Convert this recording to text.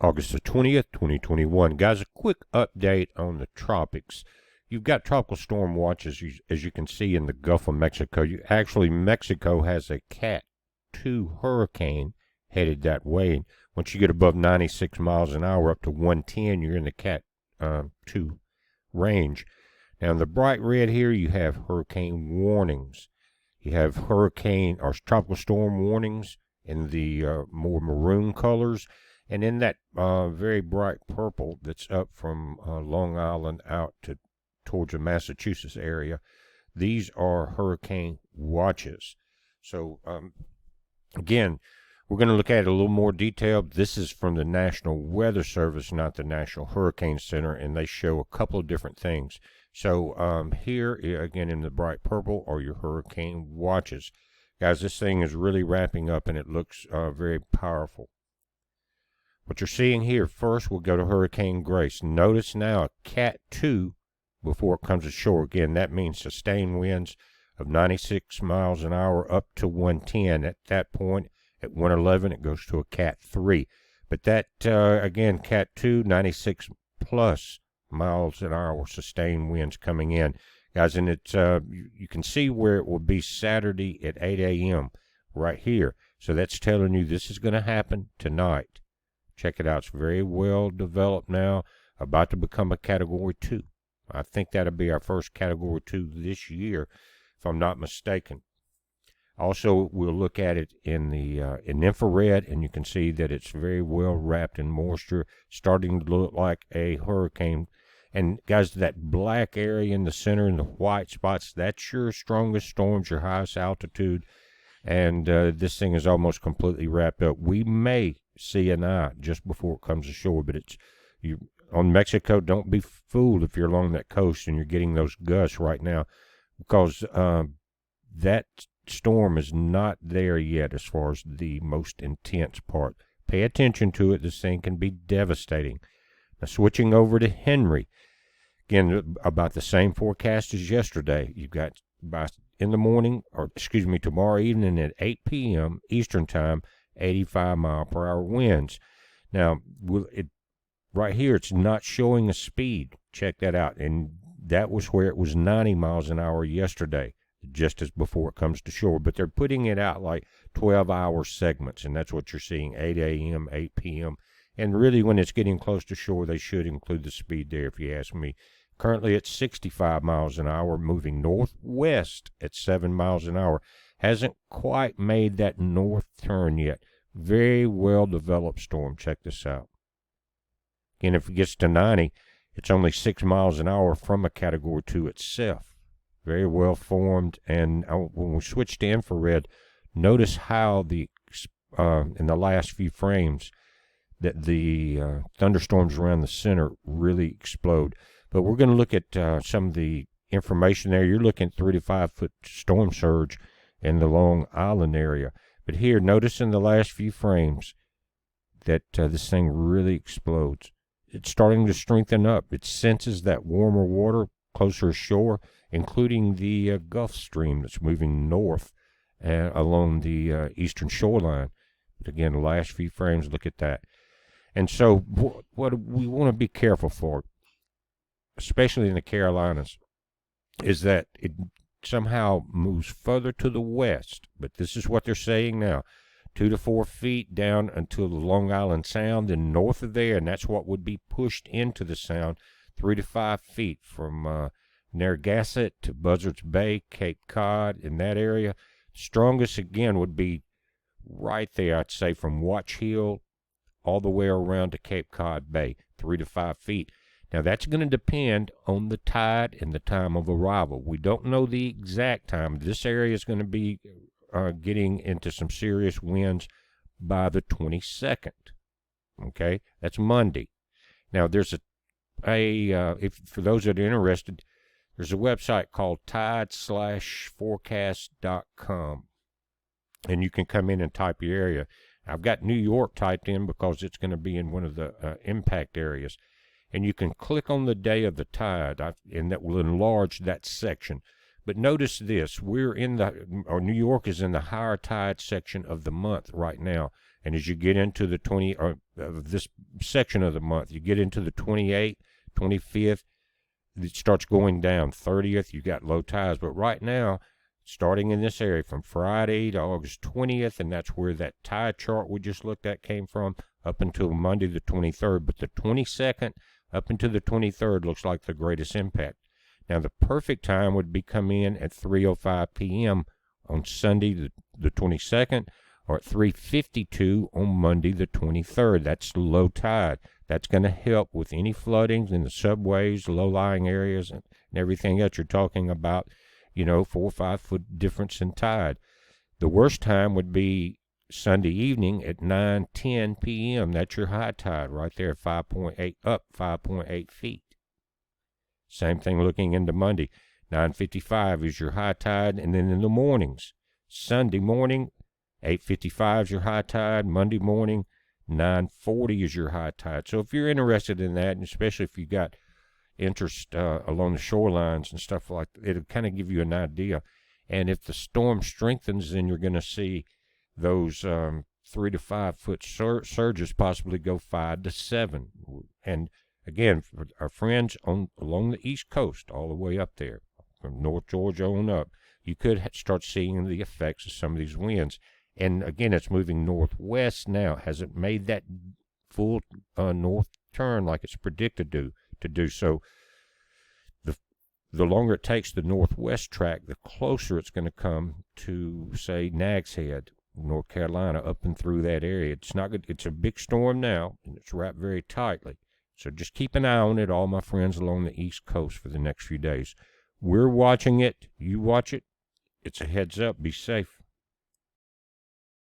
August the 20th, 2021. Guys, a quick update on the tropics. You've got tropical storm watches, as you can see in the Gulf of Mexico. Mexico has a Cat 2 hurricane headed that way. Once you get above 96 miles an hour up to 110, you're in the Cat 2 range. Now, in the bright red here, you have hurricane warnings. You have hurricane or tropical storm warnings in the more maroon colors. And in that very bright purple that's up from Long Island out towards the Massachusetts area, these are hurricane watches. So, again, we're going to look at it a little more detailed. This is from the National Weather Service, not the National Hurricane Center, and they show a couple of different things. So here, again, in the bright purple are your hurricane watches. Guys, this thing is really wrapping up, and it looks very powerful. What you're seeing here, first we'll go to Hurricane Grace. Notice now a Cat 2 before it comes ashore. Again, that means sustained winds of 96 miles an hour up to 110. At that point, at 111, it goes to a Cat 3. But that, again, Cat 2, 96 plus miles an hour sustained winds coming in. Guys, and it's you can see where it will be Saturday at 8 a.m. right here. So that's telling you this is going to happen tonight. Check it out. It's very well developed now, about to become a Category 2. I think that'll be our first Category 2 this year, if I'm not mistaken. Also, we'll look at it in the in infrared, and you can see that it's very well wrapped in moisture, starting to look like a hurricane. And guys, that black area in the center and the white spots, that's your strongest storms, your highest altitude. And this thing is almost completely wrapped up. We may see an eye just before it comes ashore, but on Mexico, don't be fooled if you're along that coast and you're getting those gusts right now, because that storm is not there yet as far as the most intense part. Pay attention to it. This thing can be devastating. Now, switching over to Henry, again, about the same forecast as yesterday. You've got in the morning, or excuse me, tomorrow evening at 8 p.m. Eastern Time, 85 mile per hour winds. Now, right here, it's not showing a speed. Check that out. And that was where it was 90 miles an hour yesterday, just as before it comes to shore. But they're putting it out like 12-hour segments, and that's what you're seeing, 8 a.m., 8 p.m. And really, when it's getting close to shore, they should include the speed there, if you ask me. Currently at 65 miles an hour, moving northwest at 7 miles an hour. Hasn't quite made that north turn yet. Very well developed storm. Check this out. Again, if it gets to 90, it's only 6 miles an hour from a Category 2 itself. Very well formed. And when we switch to infrared, notice how in the last few frames that the thunderstorms around the center really explode. But we're going to look at some of the information there. You're looking at 3 to 5 foot storm surge in the Long Island area. But here, notice in the last few frames that this thing really explodes. It's starting to strengthen up. It senses that warmer water closer ashore, including the Gulf Stream that's moving north along the eastern shoreline. But again, the last few frames, look at that. And so what we want to be careful for, especially in the Carolinas, is that it somehow moves further to the west. But this is what they're saying now, 2 to 4 feet down until the Long Island Sound, and north of there, and that's what would be pushed into the Sound, 3 to 5 feet from Narragansett to Buzzards Bay, Cape Cod, in that area. Strongest, again, would be right there, I'd say, from Watch Hill all the way around to Cape Cod Bay, 3 to 5 feet. Now, that's going to depend on the tide and the time of arrival. We don't know the exact time. This area is going to be getting into some serious winds by the 22nd. Okay, that's Monday. Now, there's if for those that are interested, there's a website called tide/forecast.com, and you can come in and type your area. I've got New York typed in because it's going to be in one of the impact areas. And you can click on the day of the tide, and that will enlarge that section. But notice this, New York is in the higher tide section of the month right now. And as you get into the 20, or this section of the month, you get into the 28th, 25th, it starts going down. 30th, you got low tides. But right now, starting in this area from Friday to August 20th, and that's where that tide chart we just looked at came from, up until Monday the 23rd. But the 22nd up until the 23rd looks like the greatest impact. Now, the perfect time would be come in at 3:05 p.m. on Sunday the 22nd, or at 3:52 on Monday the 23rd. That's low tide. That's going to help with any floodings in the subways, low-lying areas, and everything else you're talking about, 4 or 5 foot difference in tide. The worst time would be Sunday evening at 9:10 p.m. That's your high tide right there, 5.8 up 5.8 feet. Same thing looking into Monday. 9:55 is your high tide, and then in the mornings, Sunday morning, 8:55 is your high tide. Monday morning, 9:40 is your high tide. So if you're interested in that, and especially if you got interest along the shorelines and stuff like that, it'll kind of give you an idea. And if the storm strengthens, then you're going to see those 3 to 5 foot surges possibly go 5 to 7. And again, for our friends along the East Coast, all the way up there, from North Georgia on up, you could start seeing the effects of some of these winds. And again, it's moving northwest now. Hasn't made that full north turn like it's predicted to do. So the longer it takes the northwest track, the closer it's going to come to, say, Nags Head, North Carolina, up and through that area. It's not good. It's a big storm now, and it's wrapped very tightly. So just keep an eye on it, all my friends along the East Coast, for the next few days. We're watching it. You watch it. It's a heads up. Be safe.